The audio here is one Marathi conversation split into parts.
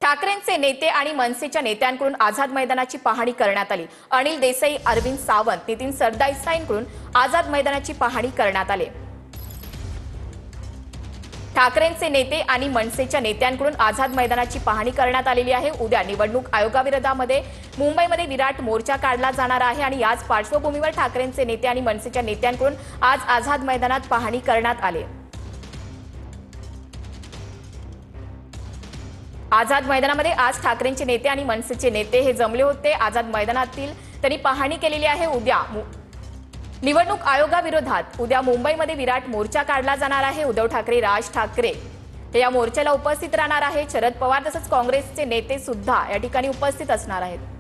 ठाकरेंचे नेते आणि मनसेच्या नेत्यांकडून आझाद मैदानाची पाहणी करण्यात आली। अनिल देसाई, अरविंद सावंत, नितीन सरदेसाईंकडून आझाद मैदानाची पाहणी करण्यात आली। ठाकरेंचे नेते आणि मनसेच्या नेत्यांकडून आझाद मैदानाची पाहणी करण्यात आलेली आहे। उद्या निवडणूक आयोगाविरोधामध्ये मुंबईमध्ये विराट मोर्चा काढला जाणार आहे आणि याच पार्श्वभूमीवर ठाकरेंचे नेते आणि मनसेच्या नेत्यांकडून आज आझाद मैदानात पाहणी करण्यात आली। आझाद मैदानामध्ये आज ठाकरेंचे नेते आणि मनसेचे नेते हे जमले होते। आझाद मैदानातील त्यांनी पाहणी केलेली आहे। उद्या निवडणूक आयोगाविरोधात उद्या मुंबईमध्ये विराट मोर्चा काढला जाणार आहे। उद्धव ठाकरे, राज ठाकरे हे या मोर्चाला उपस्थित राहणार आहेत। शरद पवार तसंच काँग्रेसचे नेते सुद्धा या ठिकाणी उपस्थित असणार आहेत।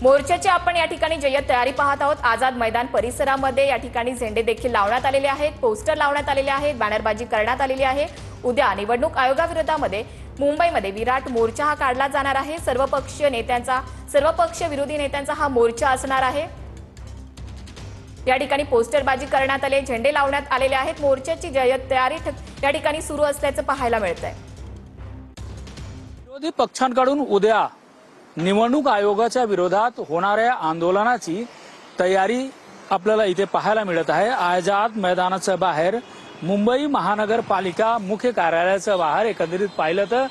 मोर्चाची आपण या ठिकाणी जय्यत तयारी पाहत आहोत। आझाद मैदान परिसरामध्ये या ठिकाणी झेंडे देखील लावण्यात आलेले आहेत, पोस्टर लावण्यात आलेले आहेत, बॅनरबाजी करण्यात आलेली आहे। उद्या निवडणूक आयोगाविरोधामध्ये मुंबईमध्ये विराट मोर्चा हा काढला जाणार आहे। सर्व पक्ष विरोधी नेत्यांचा हा मोर्चा असणार आहे। या ठिकाणी पोस्टरबाजी करण्यात आले, झेंडे लावण्यात आलेले आहेत। मोर्चाची जय्यत तयारी या ठिकाणी सुरू असल्याचं पाहायला मिळतंय। विरोधी पक्षांकडून उद्या निवडणूक आयोगाच्या विरोधात होणाऱ्या आंदोलनाची तयारी आपल्याला इथे पाहायला मिळत आहे। आझाद मैदानाच्या बाहेर मुंबई महानगरपालिका मुख्य कार्यालयाच्या बाहेर एकंदरीत पाहिलं तर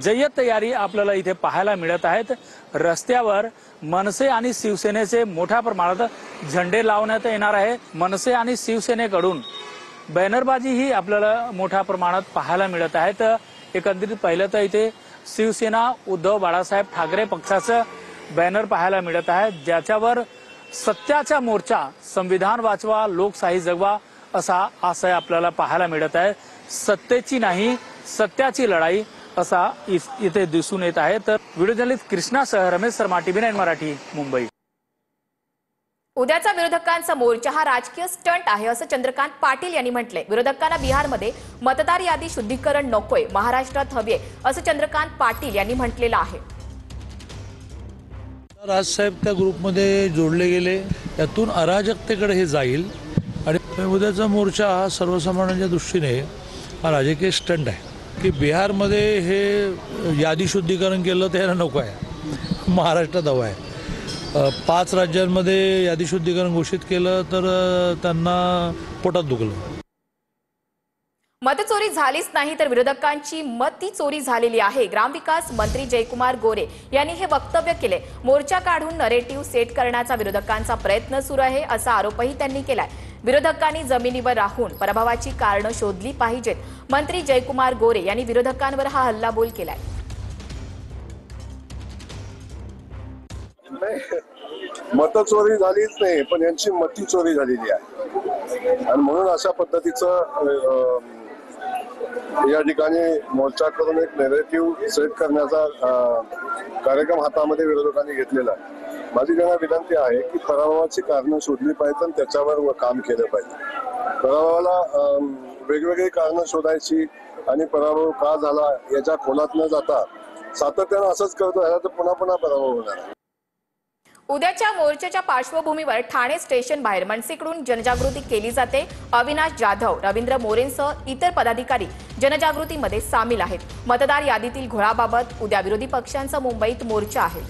जय्यत तयारी आपल्याला इथे पाहायला मिळत आहेत। रस्त्यावर मनसे आणि शिवसेनेचे मोठ्या प्रमाणात झेंडे लावण्यात येणार आहे। मनसे आणि शिवसेनेकडून बॅनरबाजी ही आपल्याला मोठ्या प्रमाणात पाहायला मिळत आहे। तर एकंदरीत पाहिलं तर इथे शिवसेना उद्धव बाळासाहेब ठाकरे पक्षाचं बॅनर पाहायला मिळत आहे, ज्याच्यावर सत्याचा मोर्चा, संविधान वाचवा, लोकशाही जगवा असा आशय आपल्याला पाहायला मिळत आहे। सत्तेची नाही सत्याची लढाई असा इथे दिसून येत आहे। तर व्हिडिओ जर्नलिस्ट कृष्णासह रमेश शर्मा, TV9 मराठी, मुंबई। उद्याचा विरोधकांचा मोर्चा हा राजकीय स्टंट आहे असं चंद्रकांत पाटील यांनी म्हटलंय। विरोधकांना बिहारमध्ये मतदार यादी शुद्धीकरण नकोय, महाराष्ट्रात हवे असं चंद्रकांत पाटील यांनी म्हटलेलं आहे। राजसाहेब त्या ग्रुपमध्ये जोडले गेले, यातून अराजकतेकडे हे जाईल आणि उद्याचा मोर्चा हा सर्वसामान्यांच्या दृष्टीने हा राजकीय स्टंट आहे की बिहारमध्ये हे यादी शुद्धीकरण केलं तर याला नको आहे, महाराष्ट्रात हवं आहे। 5 राज्यांमध्ये यादी शुद्धीकरण घोषित केलं तर त्यांना पोटात दुखलं। मतचोरी झालीच नाही तर विरोधकांची मती चोरी झालेली आहे। ग्रामविकास मंत्री जयकुमार गोरे यांनी हे वक्तव्य केले। मोर्चा काढून नरेटिव्ह सेट करण्याचा विरोधकांचा प्रयत्न सुरू आहे असा आरोपही त्यांनी केलाय। विरोधकांनी जमिनीवर राहून पराभवाची कारणं शोधली पाहिजेत। मंत्री जयकुमार गोरे यांनी विरोधकांवर हा हल्लाबोल केलाय। मतचोरी झालीच नाही, पण यांची मती चोरी झालेली आहे आणि म्हणून अशा पद्धतीचं या ठिकाणी मोर्चा करून एक नॅरेटिव्ह सेट करण्याचा कार्यक्रम हातामध्ये विरोधकांनी घेतलेला आहे। माझी त्यांना विनंती आहे की पराभवाची कारणं शोधली पाहिजेत आणि त्याच्यावर काम केलं पाहिजे। पराभवाला वेगवेगळी कारणं शोधायची आणि पराभव का झाला याच्या खोलात न जाता सातत्यानं असंच करतो ह्याला तर पुन्हा पुन्हा पराभव होणार आहे। उद्याच्या मोर्चाच्या पार्श्वभूमीवर ठाणे स्टेशन बाहेर मनसेकडून जनजागृती केली जाते। अविनाश जाधव, रवींद्र मोरेंसह इतर पदाधिकारी जनजागृतीमध्ये सामील आहेत। मतदार यादीतील घोळाबाबत उद्या विरोधी पक्षांचा मुंबईत मोर्चा आहे।